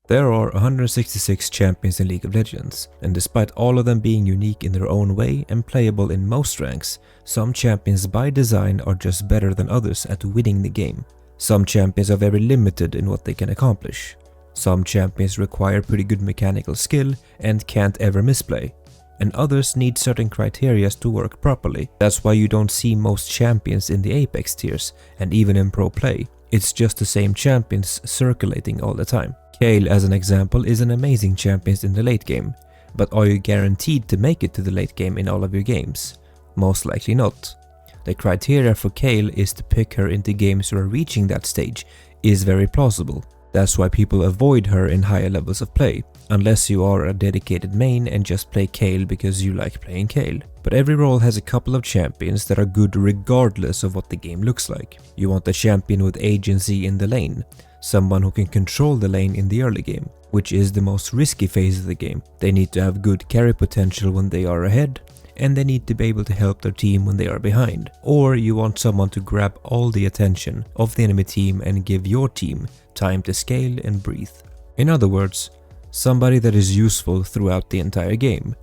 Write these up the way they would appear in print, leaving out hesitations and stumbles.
There are 166 champions in League of Legends, and despite all of them being unique in their own way and playable in most ranks, some champions by design are just better than others at winning the game. Some champions are very limited in what they can accomplish. Some champions require pretty good mechanical skill and can't ever misplay, and others need certain criteria to work properly. That's why you don't see most champions in the Apex tiers, and even in pro play. It's just the same champions circulating all the time. Kayle, as an example, is an amazing champion in the late game, but are you guaranteed to make it to the late game in all of your games? Most likely not. The criteria for Kayle is to pick her into games where reaching that stage is very plausible. That's why people avoid her in higher levels of play, unless you are a dedicated main and just play Kayle because you like playing Kayle. But every role has a couple of champions that are good regardless of what the game looks like. You want a champion with agency in the lane, someone who can control the lane in the early game, which is the most risky phase of the game. They need to have good carry potential when they are ahead, and they need to be able to help their team when they are behind. Or you want someone to grab all the attention of the enemy team and give your team time to scale and breathe. In other words, somebody that is useful throughout the entire game.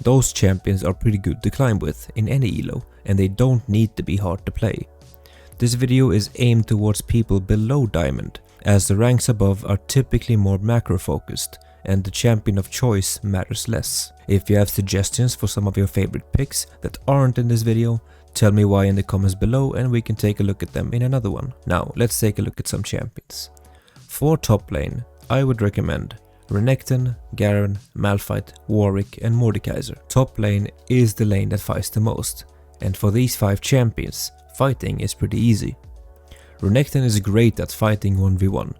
Those champions are pretty good to climb with in any elo, and they don't need to be hard to play. This video is aimed towards people below Diamond, as the ranks above are typically more macro focused, and the champion of choice matters less. If you have suggestions for some of your favorite picks that aren't in this video, tell me why in the comments below and we can take a look at them in another one. Now, let's take a look at some champions. For top lane, I would recommend Renekton, Garen, Malphite, Warwick and Mordekaiser. Top lane is the lane that fights the most, and for these 5 champions, fighting is pretty easy. Renekton is great at fighting 1v1.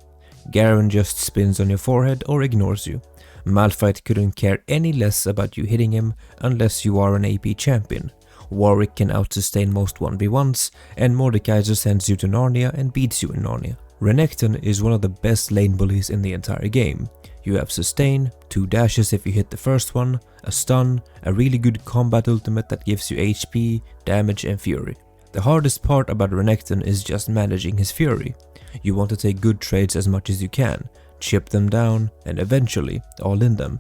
Garen just spins on your forehead or ignores you. Malphite couldn't care any less about you hitting him unless you are an AP champion. Warwick can out-sustain most 1v1s, and Mordekaiser sends you to Narnia and beats you in Narnia. Renekton is one of the best lane bullies in the entire game. You have sustain, 2 dashes if you hit the first one, a stun, a really good combat ultimate that gives you HP, damage and fury. The hardest part about Renekton is just managing his fury. You want to take good trades as much as you can, chip them down, and eventually all in them.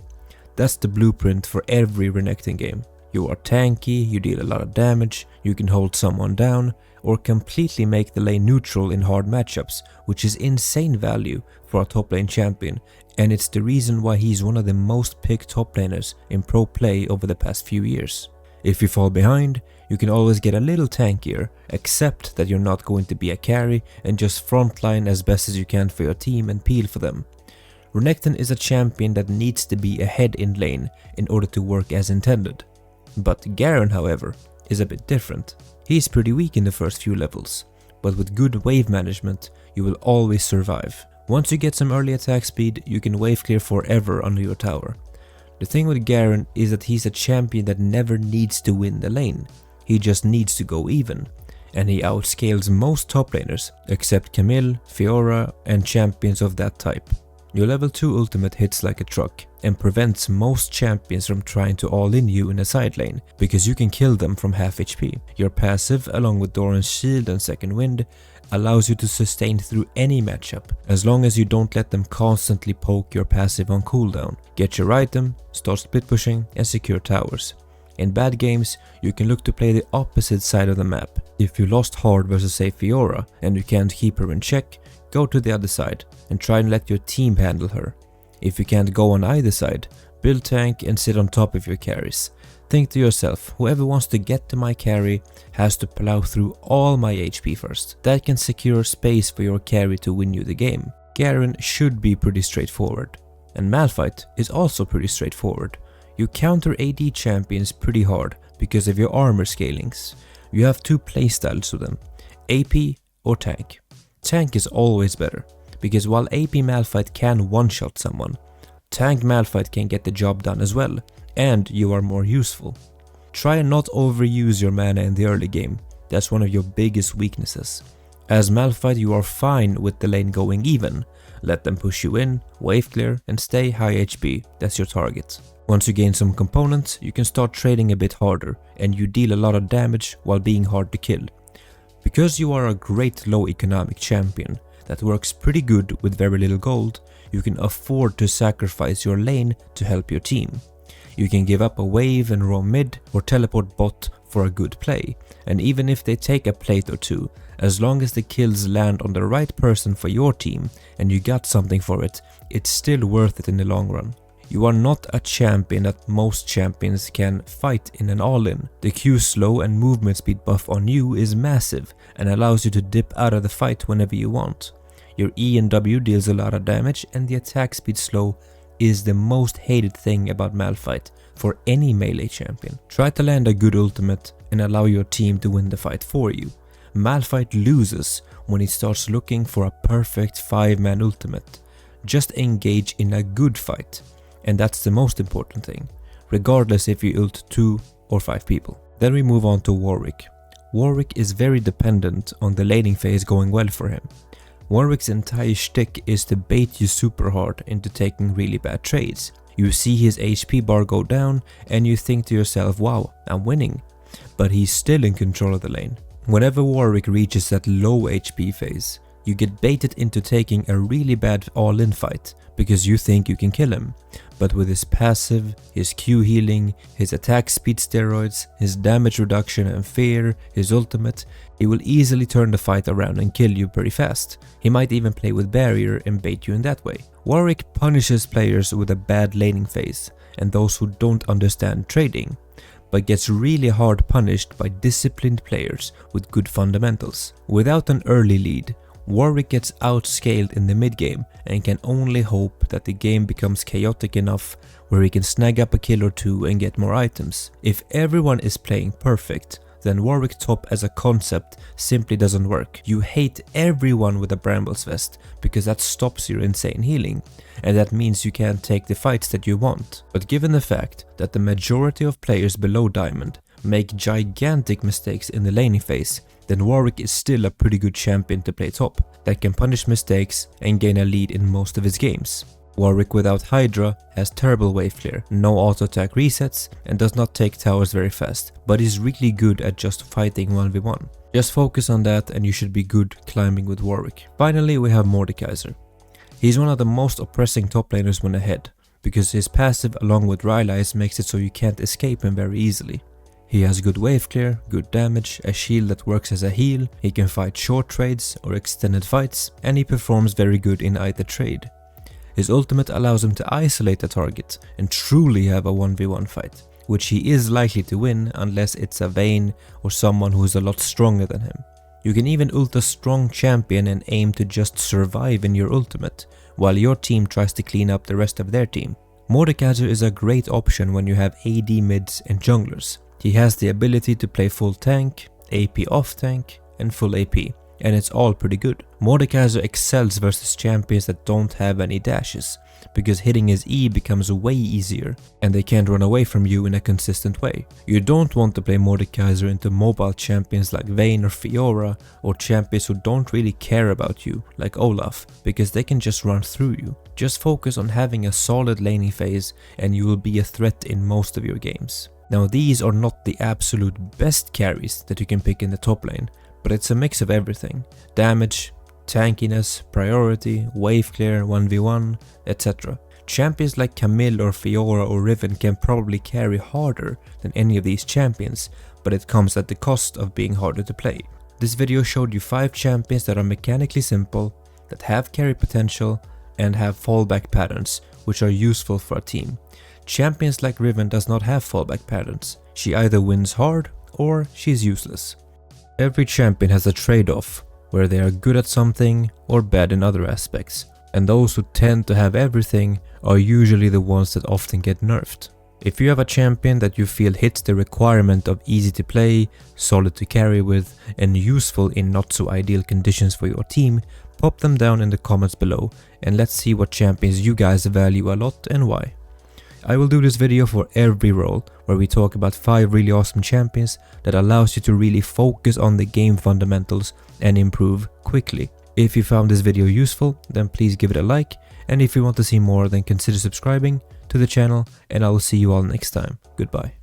That's the blueprint for every Renekton game. You are tanky, you deal a lot of damage, you can hold someone down, or completely make the lane neutral in hard matchups, which is insane value for a top lane champion, and it's the reason why he's one of the most picked top laners in pro play over the past few years. If you fall behind, you can always get a little tankier, except that you're not going to be a carry and just frontline as best as you can for your team and peel for them. Renekton is a champion that needs to be ahead in lane in order to work as intended. But Garen, however, is a bit different. He's pretty weak in the first few levels, but with good wave management, you will always survive. Once you get some early attack speed, you can wave clear forever under your tower. The thing with Garen is that he's a champion that never needs to win the lane. He just needs to go even, and he outscales most top laners except Camille, Fiora and champions of that type. Your level 2 ultimate hits like a truck and prevents most champions from trying to all-in you in a side lane, because you can kill them from half HP. Your passive, along with Doran's shield and second wind, allows you to sustain through any matchup, as long as you don't let them constantly poke your passive on cooldown. Get your item, start split pushing and secure towers. In bad games, you can look to play the opposite side of the map. If you lost hard versus say Fiora and you can't keep her in check, go to the other side and try and let your team handle her. If you can't go on either side, build tank and sit on top of your carries. Think to yourself, whoever wants to get to my carry has to plow through all my HP first. That can secure space for your carry to win you the game. Garen should be pretty straightforward, and Malphite is also pretty straightforward. You counter AD champions pretty hard because of your armor scalings. You have 2 playstyles with them, AP or tank. Tank is always better, because while AP Malphite can one-shot someone, tank Malphite can get the job done as well, and you are more useful. Try and not overuse your mana in the early game, that's one of your biggest weaknesses. As Malphite you are fine with the lane going even, let them push you in, wave clear and stay high HP, that's your target. Once you gain some components, you can start trading a bit harder, and you deal a lot of damage while being hard to kill. Because you are a great low economic champion that works pretty good with very little gold, you can afford to sacrifice your lane to help your team. You can give up a wave and roam mid or teleport bot for a good play, and even if they take a plate or two, as long as the kills land on the right person for your team and you got something for it, it's still worth it in the long run. You are not a champion that most champions can fight in an all-in. The Q slow and movement speed buff on you is massive and allows you to dip out of the fight whenever you want. Your E and W deals a lot of damage, and the attack speed slow is the most hated thing about Malphite for any melee champion. Try to land a good ultimate and allow your team to win the fight for you. Malphite loses when he starts looking for a perfect 5-man ultimate. Just engage in a good fight, and that's the most important thing, regardless if you ult 2 or 5 people. Then we move on to Warwick. Warwick is very dependent on the laning phase going well for him. Warwick's entire shtick is to bait you super hard into taking really bad trades. You see his HP bar go down and you think to yourself, wow, I'm winning. But he's still in control of the lane. Whenever Warwick reaches that low HP phase, you get baited into taking a really bad all-in fight because you think you can kill him. But with his passive, his Q healing, his attack speed steroids, his damage reduction and fear, his ultimate, he will easily turn the fight around and kill you pretty fast. He might even play with barrier and bait you in that way. Warwick punishes players with a bad laning phase and those who don't understand trading, but gets really hard punished by disciplined players with good fundamentals. Without an early lead, Warwick gets outscaled in the mid game and can only hope that the game becomes chaotic enough where he can snag up a kill or two and get more items. If everyone is playing perfect, then Warwick top as a concept simply doesn't work. You hate everyone with a Brambles vest because that stops your insane healing, and that means you can't take the fights that you want. But given the fact that the majority of players below Diamond make gigantic mistakes in the laning phase, then Warwick is still a pretty good champion to play top that can punish mistakes and gain a lead in most of his games. Warwick without Hydra has terrible wave clear, no auto attack resets, and does not take towers very fast, but is really good at just fighting 1v1. Just focus on that and you should be good climbing with Warwick. Finally we have Mordekaiser. He's one of the most oppressing top laners when ahead, because his passive along with Rylai's makes it so you can't escape him very easily. He has good wave clear, good damage, a shield that works as a heal, he can fight short trades or extended fights, and he performs very good in either trade. His ultimate allows him to isolate a target and truly have a 1v1 fight, which he is likely to win unless it's a Vayne or someone who is a lot stronger than him. You can even ult a strong champion and aim to just survive in your ultimate, while your team tries to clean up the rest of their team. Mordekaiser is a great option when you have AD mids and junglers. He has the ability to play full tank, AP off tank, and full AP, and it's all pretty good. Mordekaiser excels versus champions that don't have any dashes, because hitting his E becomes way easier, and they can't run away from you in a consistent way. You don't want to play Mordekaiser into mobile champions like Vayne or Fiora, or champions who don't really care about you, like Olaf, because they can just run through you. Just focus on having a solid laning phase and you will be a threat in most of your games. Now these are not the absolute best carries that you can pick in the top lane, but it's a mix of everything. Damage, tankiness, priority, wave clear, 1v1, etc. Champions like Camille or Fiora or Riven can probably carry harder than any of these champions, but it comes at the cost of being harder to play. This video showed you 5 champions that are mechanically simple, that have carry potential, and have fallback patterns, which are useful for a team. Champions like Riven does not have fallback patterns. She either wins hard or she's useless. Every champion has a trade-off, where they are good at something or bad in other aspects, and those who tend to have everything are usually the ones that often get nerfed. If you have a champion that you feel hits the requirement of easy to play, solid to carry with, and useful in not so ideal conditions for your team, pop them down in the comments below and let's see what champions you guys value a lot and why. I will do this video for every role, where we talk about 5 really awesome champions that allows you to really focus on the game fundamentals and improve quickly. If you found this video useful, then please give it a like, and if you want to see more, then consider subscribing to the channel, and I will see you all next time. Goodbye.